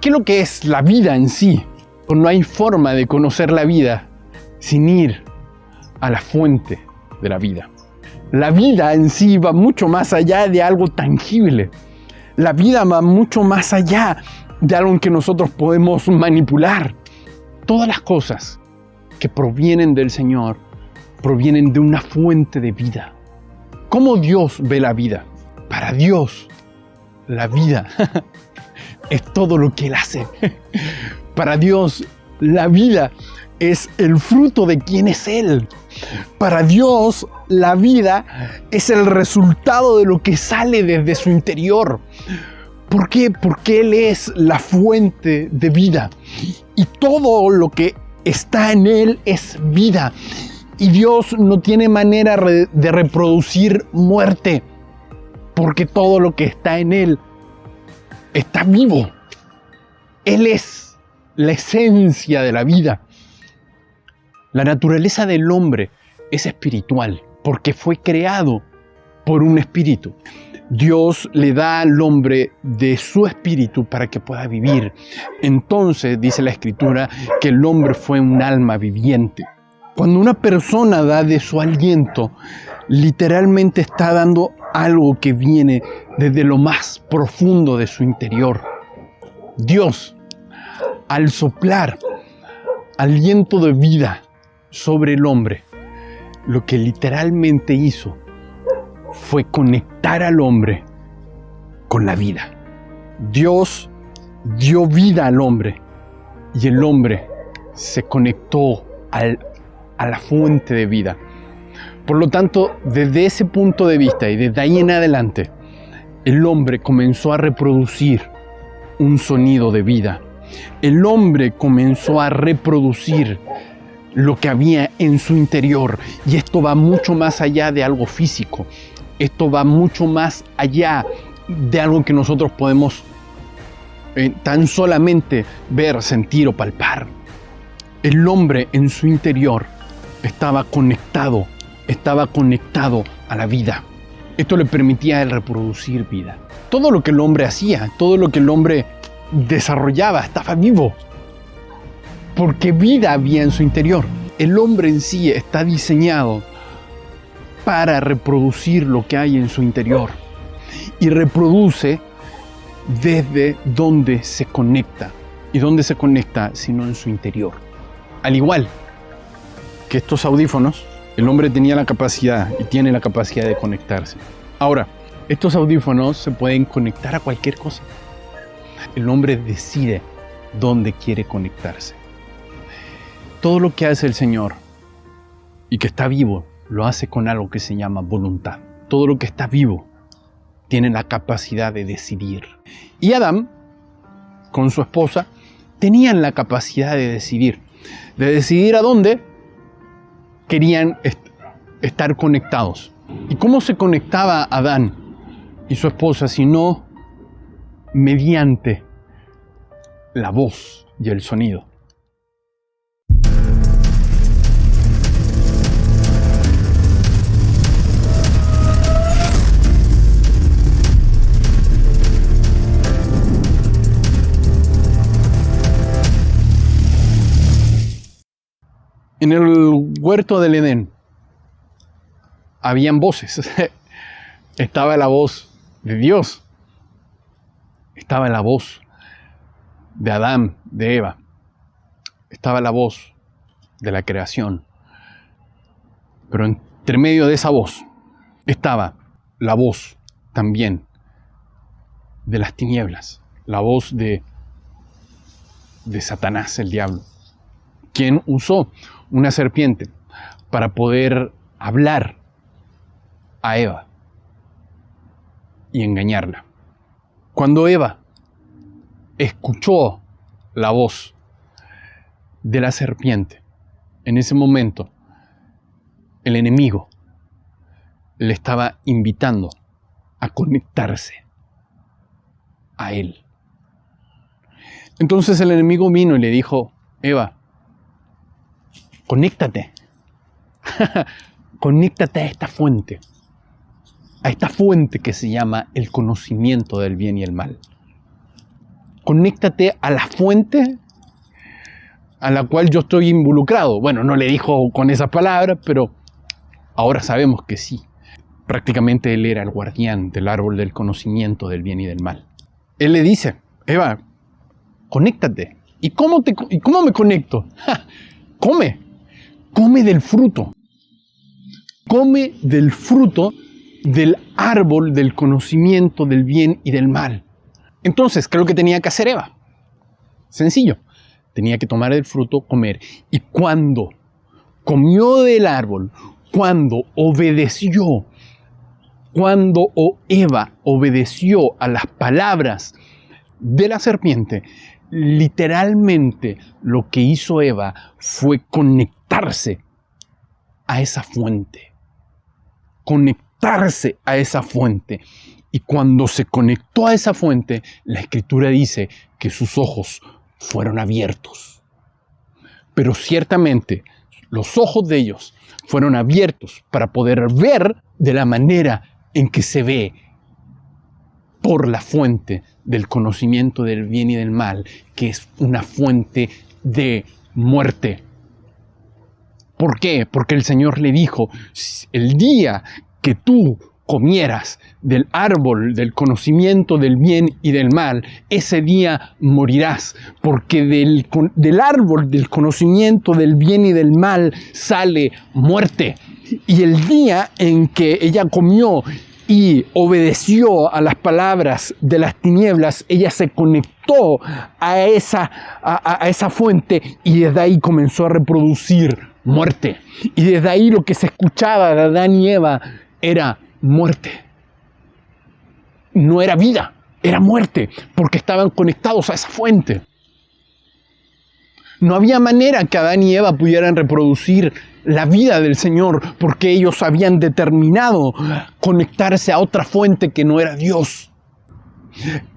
¿Qué es lo que es la vida en sí? Pues no hay forma de conocer la vida sin ir a la fuente de la vida. La vida en sí va mucho más allá de algo tangible. La vida va mucho más allá de algo que nosotros podemos manipular. Todas las cosas que provienen del Señor provienen de una fuente de vida. ¿Cómo Dios ve la vida? Para Dios, la vida es todo lo que Él hace. Para Dios, la vida es el fruto de quién es Él. Para Dios, la vida es el resultado de lo que sale desde su interior. ¿Por qué? Porque Él es la fuente de vida. Y todo lo que está en Él es vida. Y Dios no tiene manera de reproducir muerte, porque todo lo que está en Él está vivo. Él es la esencia de la vida. La naturaleza del hombre es espiritual, porque fue creado por un espíritu. Dios le da al hombre de su espíritu para que pueda vivir. Entonces, dice la Escritura, que el hombre fue un alma viviente. Cuando una persona da de su aliento, literalmente está dando algo que viene desde lo más profundo de su interior. Dios, al soplar aliento de vida sobre el hombre, lo que literalmente hizo fue conectar al hombre con la vida. Dios dio vida al hombre y el hombre se conectó a la fuente de vida. Por lo tanto, desde ese punto de vista y desde ahí en adelante, el hombre comenzó a reproducir un sonido de vida. El hombre comenzó a reproducir lo que había en su interior. Y esto va mucho más allá de algo físico. Esto va mucho más allá de algo que nosotros podemos tan solamente ver, sentir o palpar. El hombre en su interior estaba conectado a la vida. Esto le permitía a él reproducir vida. Todo lo que el hombre hacía, todo lo que el hombre desarrollaba, estaba vivo, porque vida había en su interior. El hombre en sí está diseñado para reproducir lo que hay en su interior, y reproduce desde donde se conecta. ¿Y dónde se conecta sino en su interior? Al igual que estos audífonos, el hombre tenía la capacidad y tiene la capacidad de conectarse. Ahora, estos audífonos se pueden conectar a cualquier cosa. El hombre decide dónde quiere conectarse. Todo lo que hace el Señor y que está vivo, lo hace con algo que se llama voluntad. Todo lo que está vivo tiene la capacidad de decidir. Y Adán, con su esposa, tenían la capacidad de decidir a dónde querían estar conectados. ¿Y cómo se conectaba Adán y su esposa si no mediante la voz y el sonido? En el huerto del Edén habían voces. Estaba la voz de Dios. Estaba la voz de Adán, de Eva. Estaba la voz de la creación. Pero entre medio de esa voz estaba la voz también de las tinieblas. La voz de Satanás, el diablo, quien usó una serpiente para poder hablar a Eva y engañarla. Cuando Eva escuchó la voz de la serpiente, en ese momento el enemigo le estaba invitando a conectarse a él. Entonces el enemigo vino y le dijo: Eva, conéctate. Conéctate a esta fuente que se llama el conocimiento del bien y el mal. conéctate a la fuente a la cual yo estoy involucrado. Bueno, no le dijo con esas palabras, pero ahora sabemos que sí. Prácticamente él era el guardián del árbol del conocimiento del bien y del mal. Él le dice, Eva, conéctate. ¿Y cómo me conecto? ¡Ja! Come del fruto. Come del fruto del árbol del conocimiento del bien y del mal. Entonces, ¿qué es lo que tenía que hacer Eva? Sencillo. Tenía que tomar el fruto, comer. Y cuando comió del árbol, cuando Eva obedeció a las palabras de la serpiente, literalmente lo que hizo Eva fue conectarse a esa fuente. Conectarse a esa fuente. Y cuando se conectó a esa fuente, la Escritura dice que sus ojos fueron abiertos. Pero ciertamente los ojos de ellos fueron abiertos para poder ver de la manera en que se ve por la fuente del conocimiento del bien y del mal, que es una fuente de muerte. ¿Por qué? Porque el Señor le dijo, el día que tú comieras del árbol del conocimiento del bien y del mal, ese día morirás, porque del árbol del conocimiento del bien y del mal sale muerte. Y el día en que ella comió y obedeció a las palabras de las tinieblas, ella se conectó a esa fuente y desde ahí comenzó a reproducir muerte. Y desde ahí lo que se escuchaba de Adán y Eva era muerte. No era vida, era muerte, porque estaban conectados a esa fuente. No había manera que Adán y Eva pudieran reproducir la vida del Señor, porque ellos habían determinado conectarse a otra fuente que no era Dios.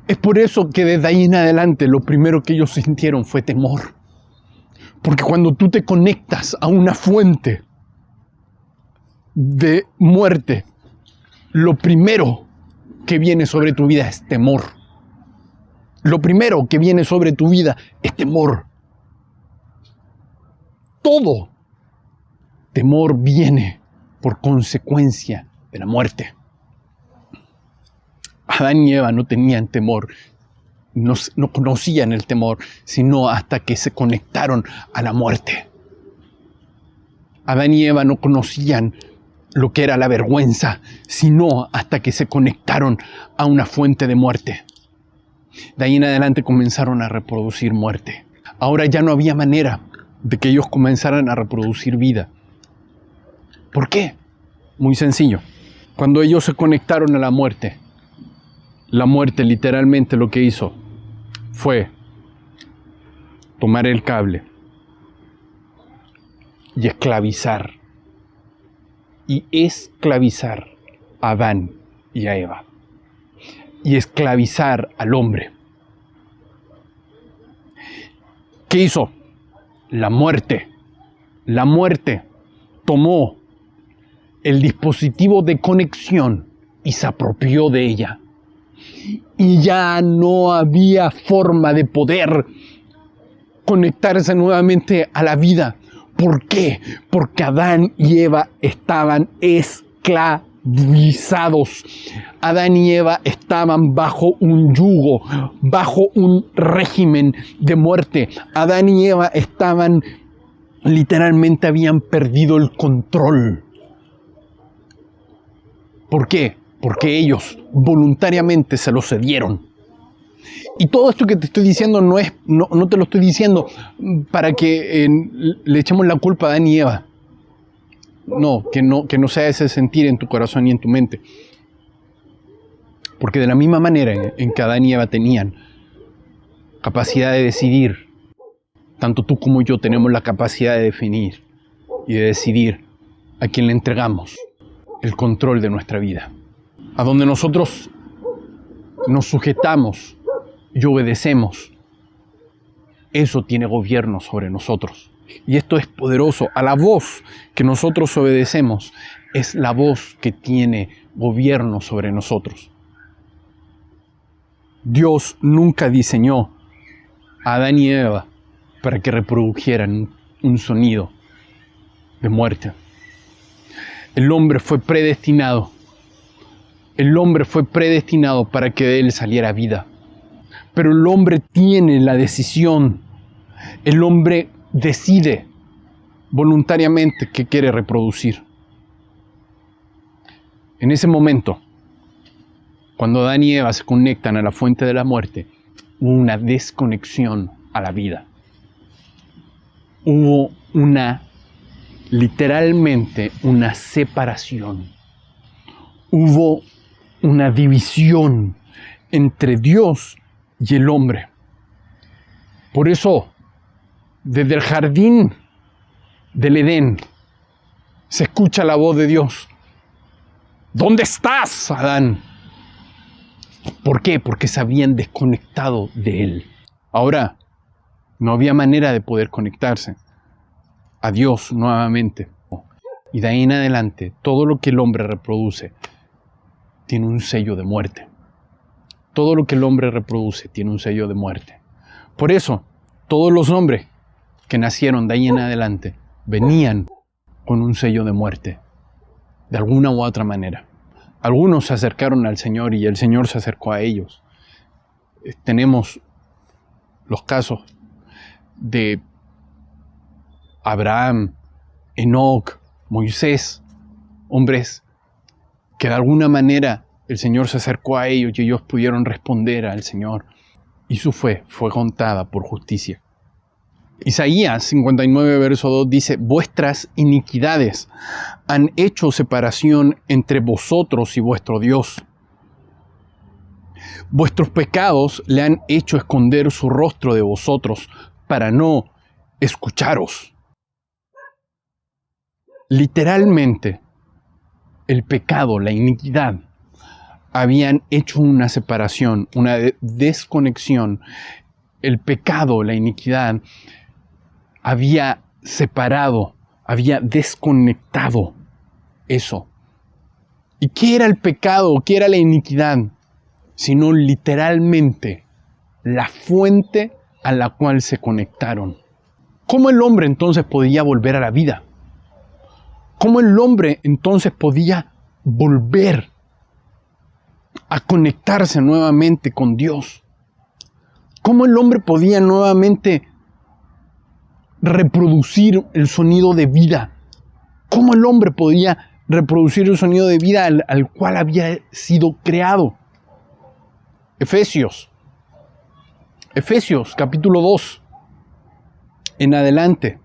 Es por eso que desde ahí en adelante lo primero que ellos sintieron fue temor. Porque cuando tú te conectas a una fuente de muerte, lo primero que viene sobre tu vida es temor. Lo primero que viene sobre tu vida es temor. Todo temor viene por consecuencia de la muerte. Adán y Eva no tenían temor, no conocían el temor, sino hasta que se conectaron a la muerte. Adán y Eva no conocían lo que era la vergüenza, sino hasta que se conectaron a una fuente de muerte. De ahí en adelante comenzaron a reproducir muerte. Ahora ya no había manera de que ellos comenzaran a reproducir vida. ¿Por qué? Muy sencillo. Cuando ellos se conectaron a la muerte literalmente lo que hizo fue tomar el cable y esclavizar a Adán y a Eva, y esclavizar al hombre. ¿Qué hizo? La muerte tomó el dispositivo de conexión y se apropió de ella. Y ya no había forma de poder conectarse nuevamente a la vida. ¿Por qué? Porque Adán y Eva estaban esclavizados. Adán y Eva estaban bajo un yugo, bajo un régimen de muerte. Adán y Eva literalmente habían perdido el control. ¿Por qué? Porque ellos voluntariamente se lo cedieron. Y todo esto que te estoy diciendo no te lo estoy diciendo para que le echemos la culpa a Adán y Eva. No, que no sea ese sentir en tu corazón y en tu mente. Porque de la misma manera en que Adán y Eva tenían capacidad de decidir, tanto tú como yo tenemos la capacidad de definir y de decidir a quién le entregamos el control de nuestra vida. A donde nosotros nos sujetamos y obedecemos, eso tiene gobierno sobre nosotros. Y esto es poderoso. A la voz que nosotros obedecemos es la voz que tiene gobierno sobre nosotros. Dios nunca diseñó a Adán y Eva para que reprodujeran un sonido de muerte. El hombre fue predestinado. El hombre fue predestinado para que de él saliera vida. Pero el hombre tiene la decisión. El hombre decide voluntariamente que quiere reproducir. En ese momento, cuando Adán y Eva se conectan a la fuente de la muerte, hubo una desconexión a la vida. Hubo literalmente una separación. Hubo una división entre Dios y el hombre. Por eso, desde el jardín del Edén, se escucha la voz de Dios. ¿Dónde estás, Adán? ¿Por qué? Porque se habían desconectado de él. Ahora, no había manera de poder conectarse a Dios nuevamente. Y de ahí en adelante, todo lo que el hombre reproduce tiene un sello de muerte. Todo lo que el hombre reproduce tiene un sello de muerte. Por eso, todos los hombres que nacieron de ahí en adelante venían con un sello de muerte, de alguna u otra manera. Algunos se acercaron al Señor y el Señor se acercó a ellos. Tenemos los casos de Abraham, Enoc, Moisés, hombres que de alguna manera el Señor se acercó a ellos y ellos pudieron responder al Señor. Y su fe fue contada por justicia. Isaías 59, verso 2 dice: vuestras iniquidades han hecho separación entre vosotros y vuestro Dios. Vuestros pecados le han hecho esconder su rostro de vosotros para no escucharos. Literalmente, el pecado, la iniquidad, habían hecho una separación, una desconexión. El pecado, la iniquidad, había separado, había desconectado eso. ¿Y qué era el pecado? ¿Qué era la iniquidad? Sino literalmente la fuente a la cual se conectaron. ¿Cómo el hombre entonces podía volver a la vida? ¿Cómo el hombre entonces podía volver a conectarse nuevamente con Dios? ¿Cómo el hombre podía nuevamente reproducir el sonido de vida? ¿Cómo el hombre podía reproducir el sonido de vida al cual había sido creado? Efesios capítulo 2 en adelante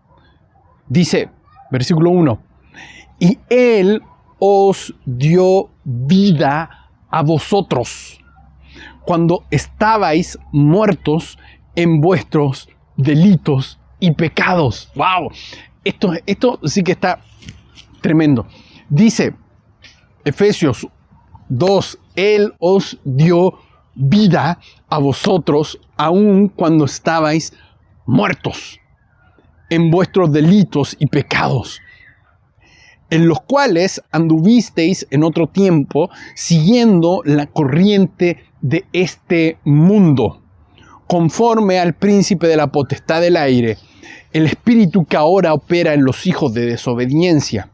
dice, versículo 1: y Él os dio vida a vosotros cuando estabais muertos en vuestros delitos y pecados. ¡Wow! Esto sí que está tremendo. Dice Efesios 2: Él os dio vida a vosotros aun cuando estabais muertos en vuestros delitos y pecados, en los cuales anduvisteis en otro tiempo, siguiendo la corriente de este mundo, conforme al príncipe de la potestad del aire, el espíritu que ahora opera en los hijos de desobediencia,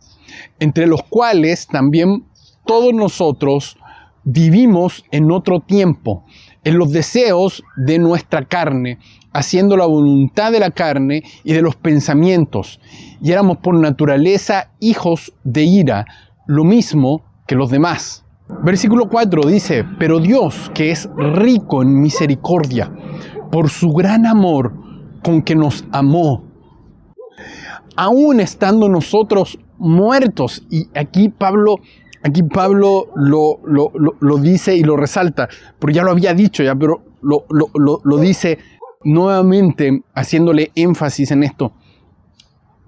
entre los cuales también todos nosotros vivimos en otro tiempo, en los deseos de nuestra carne, haciendo la voluntad de la carne y de los pensamientos, y éramos por naturaleza hijos de ira, lo mismo que los demás. Versículo 4 dice: pero Dios, que es rico en misericordia, por su gran amor con que nos amó, aún estando nosotros muertos, y aquí Pablo lo dice y lo resalta, pero ya lo había dicho ya, pero lo dice nuevamente haciéndole énfasis en esto.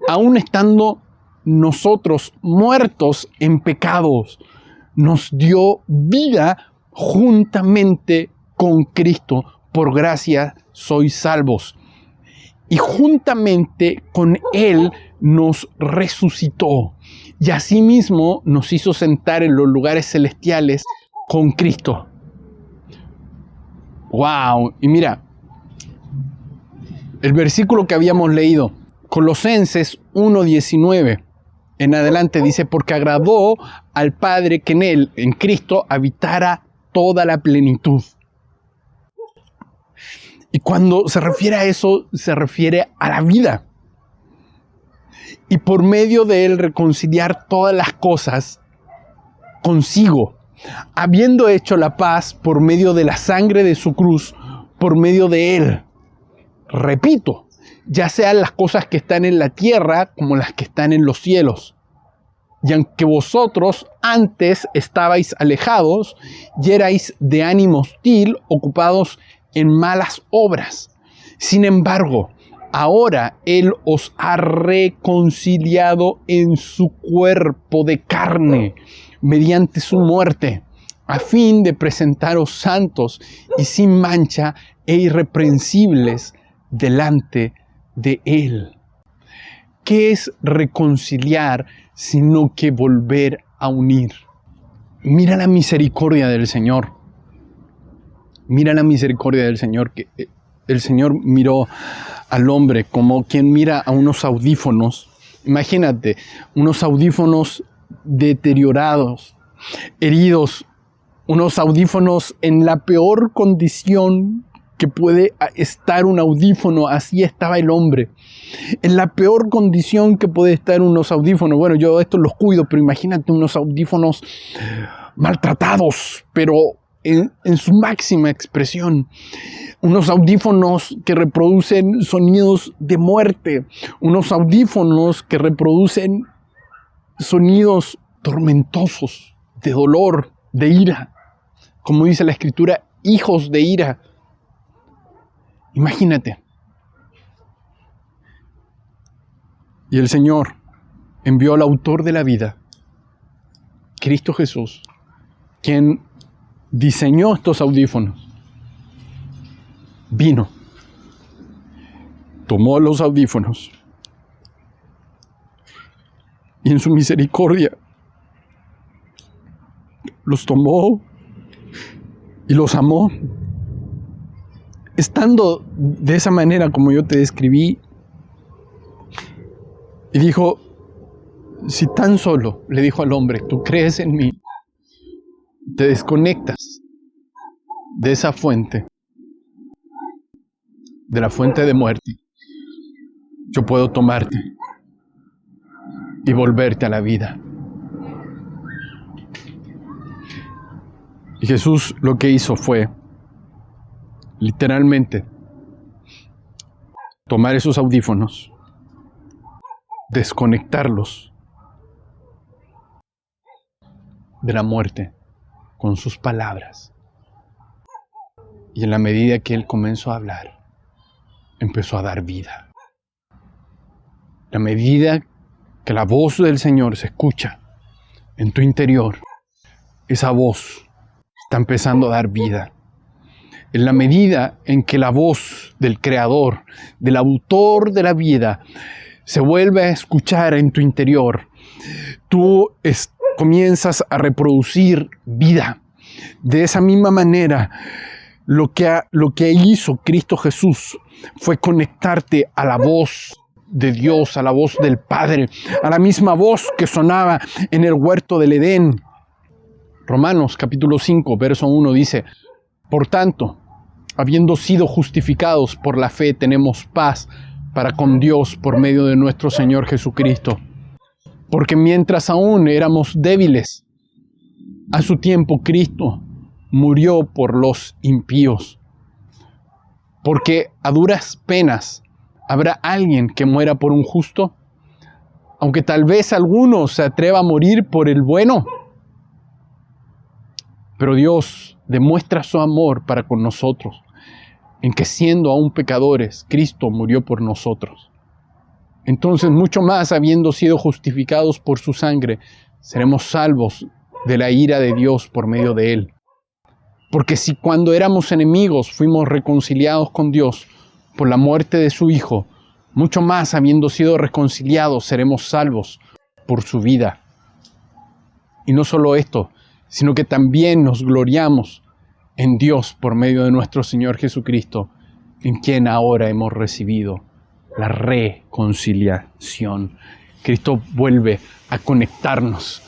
Aún estando nosotros muertos en pecados, nos dio vida juntamente con Cristo. Por gracia sois salvos. Y juntamente con Él nos resucitó. Y asimismo nos hizo sentar en los lugares celestiales con Cristo. ¡Wow! Y mira, El versículo que habíamos leído, Colosenses 1:19, en adelante dice, porque agradó al Padre que en Él, en Cristo, habitara toda la plenitud. Y cuando se refiere a eso, se refiere a la vida. Y por medio de Él reconciliar todas las cosas consigo, habiendo hecho la paz por medio de la sangre de su cruz, por medio de Él. Repito, ya sean las cosas que están en la tierra como las que están en los cielos. Y aunque vosotros antes estabais alejados y erais de ánimo hostil, ocupados en malas obras, sin embargo, ahora Él os ha reconciliado en su cuerpo de carne, mediante su muerte, a fin de presentaros santos y sin mancha e irreprensibles delante de Él. ¿Qué es reconciliar sino que volver a unir? Mira la misericordia del Señor. Mira la misericordia del Señor, que el Señor miró al hombre como quien mira a unos audífonos. Imagínate, unos audífonos deteriorados, heridos, unos audífonos en la peor condición que puede estar un audífono. Así estaba el hombre, en la peor condición que puede estar unos audífonos. Bueno, yo estos los cuido, pero imagínate unos audífonos maltratados, pero en su máxima expresión. Unos audífonos que reproducen sonidos de muerte, unos audífonos que reproducen sonidos tormentosos, de dolor, de ira. Como dice la Escritura, hijos de ira. Imagínate. Y el Señor envió al autor de la vida, Cristo Jesús, quien diseñó estos audífonos. Vino, tomó los audífonos y en su misericordia los tomó y los amó. Estando de esa manera como yo te describí, y dijo, si tan solo, le dijo al hombre, tú crees en mí, te desconectas de esa fuente, de la fuente de muerte, yo puedo tomarte y volverte a la vida. Y Jesús lo que hizo fue, literalmente, tomar esos audífonos, desconectarlos de la muerte con sus palabras. Y en la medida que Él comenzó a hablar, empezó a dar vida. La medida que la voz del Señor se escucha en tu interior, esa voz está empezando a dar vida. En la medida en que la voz del Creador, del autor de la vida, se vuelve a escuchar en tu interior, tú comienzas a reproducir vida. De esa misma manera, lo que hizo Cristo Jesús fue conectarte a la voz de Dios, a la voz del Padre, a la misma voz que sonaba en el huerto del Edén. Romanos capítulo 5, verso 1 dice, por tanto, habiendo sido justificados por la fe, tenemos paz para con Dios por medio de nuestro Señor Jesucristo. Porque mientras aún éramos débiles, a su tiempo Cristo murió por los impíos. Porque a duras penas habrá alguien que muera por un justo, aunque tal vez alguno se atreva a morir por el bueno. Pero Dios demuestra su amor para con nosotros, en que siendo aún pecadores, Cristo murió por nosotros. Entonces, mucho más, habiendo sido justificados por su sangre, seremos salvos de la ira de Dios por medio de Él. Porque si cuando éramos enemigos fuimos reconciliados con Dios por la muerte de su Hijo, mucho más, habiendo sido reconciliados, seremos salvos por su vida. Y no solo esto, sino que también nos gloriamos en Dios por medio de nuestro Señor Jesucristo, en quien ahora hemos recibido la reconciliación. Cristo vuelve a conectarnos.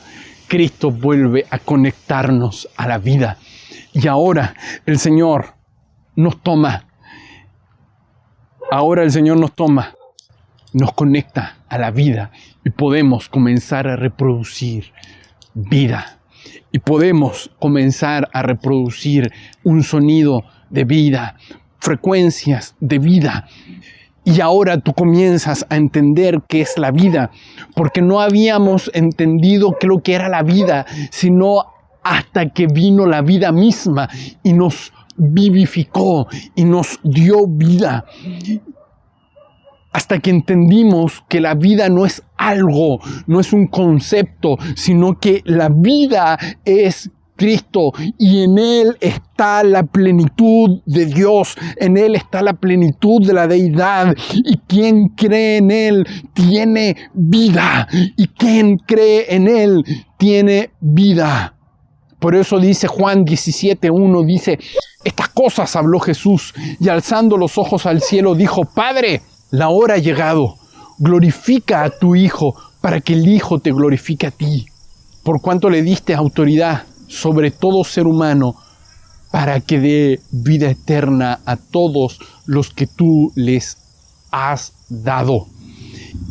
Cristo vuelve a conectarnos a la vida. Y ahora el Señor nos toma. Ahora el Señor nos toma, nos conecta a la vida y podemos comenzar a reproducir vida. Y podemos comenzar a reproducir un sonido de vida, frecuencias de vida. Y ahora tú comienzas a entender qué es la vida, porque no habíamos entendido qué es lo que era la vida, sino hasta que vino la vida misma y nos vivificó y nos dio vida. Hasta que entendimos que la vida no es algo, no es un concepto, sino que la vida es Cristo y en Él está la plenitud de Dios, en Él está la plenitud de la deidad y quien cree en Él tiene vida y quien cree en Él tiene vida. Por eso dice Juan 17:1, dice, estas cosas habló Jesús y alzando los ojos al cielo dijo, Padre, la hora ha llegado, glorifica a tu Hijo para que el Hijo te glorifique a ti, por cuanto le diste autoridad sobre todo ser humano para que dé vida eterna a todos los que tú les has dado.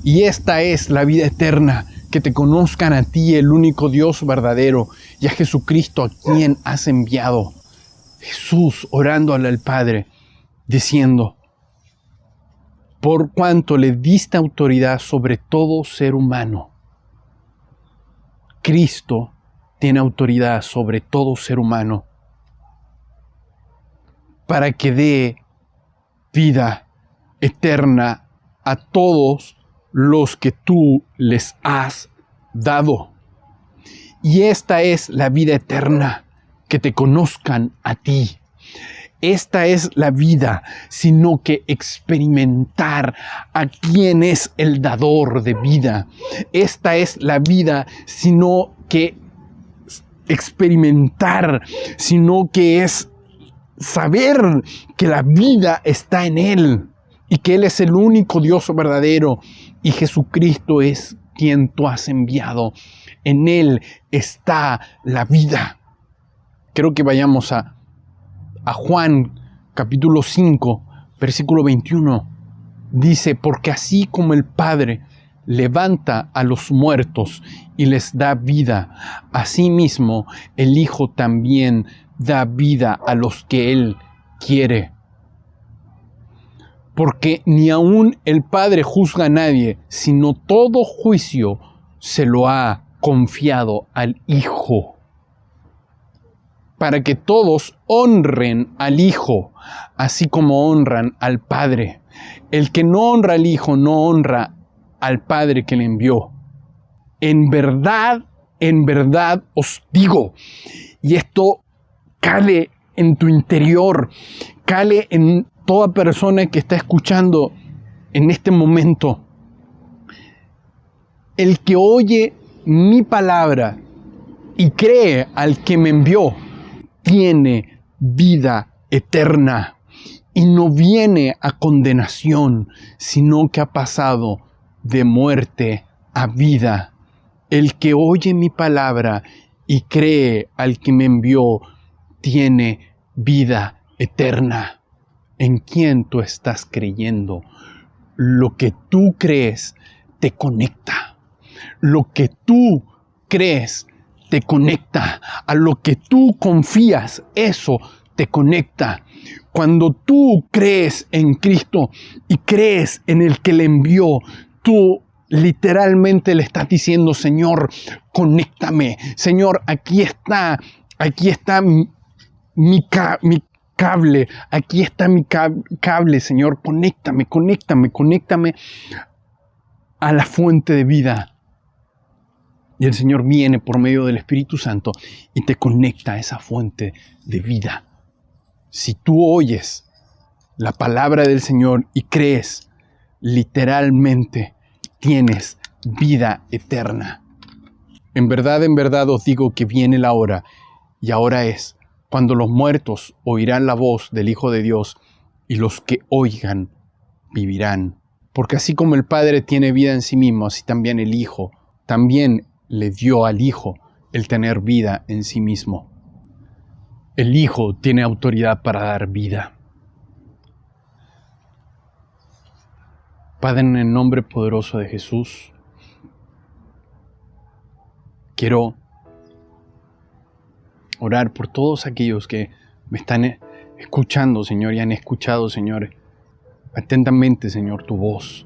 Y esta es la vida eterna, que te conozcan a ti, el único Dios verdadero, y a Jesucristo a quien has enviado. Jesús orando al Padre, diciendo, por cuanto le diste autoridad sobre todo ser humano. Cristo tiene autoridad sobre todo ser humano para que dé vida eterna a todos los que tú les has dado. Y esta es la vida eterna, que te conozcan a ti. Esta es la vida, sino que experimentar a quién es el dador de vida. Esta es la vida, sino que experimentar, sino que es saber que la vida está en Él y que Él es el único Dios verdadero y Jesucristo es quien tú has enviado. En Él está la vida. Creo que vayamos a Juan capítulo 5, versículo 21. Dice, porque así como el Padre levanta a los muertos y les da vida, asimismo el Hijo también da vida a los que Él quiere. Porque ni aun el Padre juzga a nadie, sino todo juicio se lo ha confiado al Hijo, para que todos honren al Hijo, así como honran al Padre. El que no honra al Hijo, no honra al Padre que le envió. En verdad os digo, y esto cale en tu interior, cale en toda persona que está escuchando en este momento. El que oye mi palabra y cree al que me envió, tiene vida eterna y no viene a condenación, sino que ha pasado de muerte a vida. El que oye mi palabra y cree al que me envió, tiene vida eterna. ¿En quién tú estás creyendo? Lo que tú crees te conecta. Lo que tú crees te conecta. A lo que tú confías, eso te conecta. Cuando tú crees en Cristo y crees en el que le envió, tú literalmente le estás diciendo, Señor, conéctame. Señor, aquí está mi cable. Aquí está mi cable, Señor. Conéctame a la fuente de vida. Y el Señor viene por medio del Espíritu Santo y te conecta a esa fuente de vida. Si tú oyes la palabra del Señor y crees, literalmente tienes vida eterna. En verdad os digo que viene la hora, y ahora es, cuando los muertos oirán la voz del Hijo de Dios, y los que oigan vivirán. Porque así como el Padre tiene vida en sí mismo, así también el Hijo también le dio al Hijo el tener vida en sí mismo. El Hijo tiene autoridad para dar vida. Padre, en el nombre poderoso de Jesús, quiero orar por todos aquellos que me están escuchando, Señor, y han escuchado, Señor, atentamente, Señor, tu voz.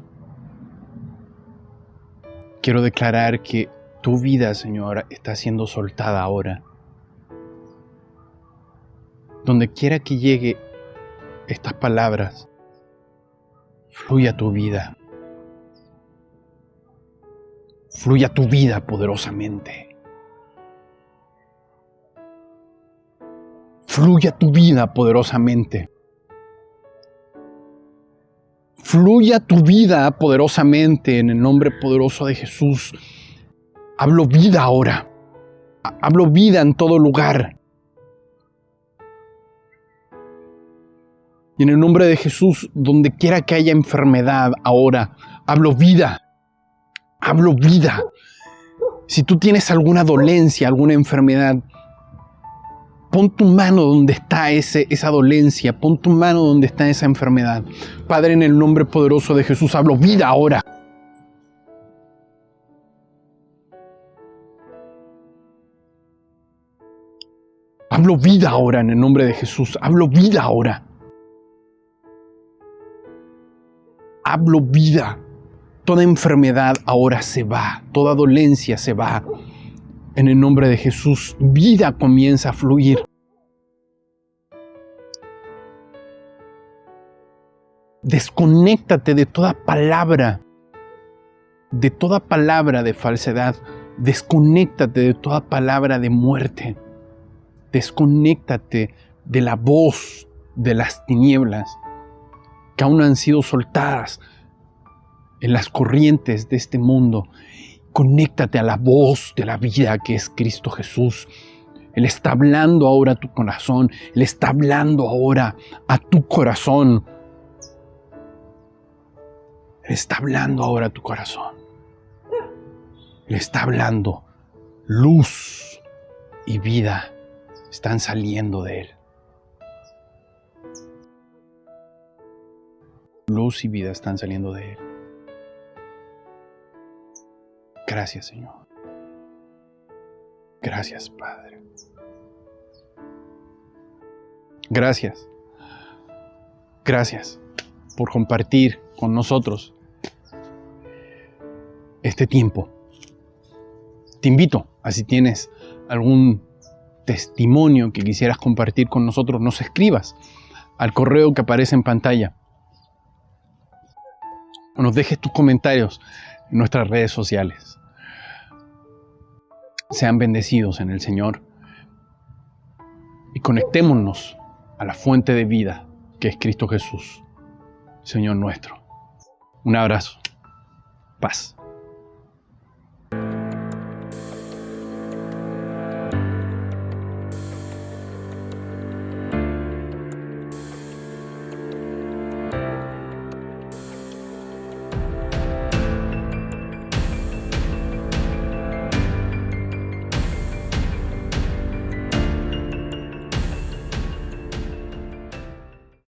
Quiero declarar que tu vida, Señor, está siendo soltada ahora. Donde quiera que llegue estas palabras, fluya tu vida. Fluya tu vida poderosamente. Fluya tu vida poderosamente. Fluya tu vida poderosamente en el nombre poderoso de Jesús. Hablo vida ahora. Hablo vida en todo lugar. Y en el nombre de Jesús, donde quiera que haya enfermedad ahora, hablo vida. Hablo vida. Si tú tienes alguna dolencia, alguna enfermedad, pon tu mano donde está esa dolencia. Pon tu mano donde está esa enfermedad. Padre, en el nombre poderoso de Jesús, hablo vida ahora. Hablo vida ahora en el nombre de Jesús. Hablo vida ahora. Hablo vida. Toda enfermedad ahora se va. Toda dolencia se va. En el nombre de Jesús, vida comienza a fluir. Desconéctate de toda palabra de falsedad. Desconéctate de toda palabra de muerte. Desconéctate de la voz de las tinieblas que aún no han sido soltadas en las corrientes de este mundo. Conéctate a la voz de la vida que es Cristo Jesús. Él está hablando ahora a tu corazón. Él está hablando ahora a tu corazón. Él está hablando ahora a tu corazón. Él está hablando. Luz y vida están saliendo de Él. Luz y vida están saliendo de Él. Gracias, Señor. Gracias, Padre. Gracias. Gracias por compartir con nosotros este tiempo. Te invito a, si tienes algún testimonio que quisieras compartir con nosotros, nos escribas al correo que aparece en pantalla. O nos dejes tus comentarios en nuestras redes sociales. Sean bendecidos en el Señor y conectémonos a la fuente de vida que es Cristo Jesús, Señor nuestro. Un abrazo. Paz.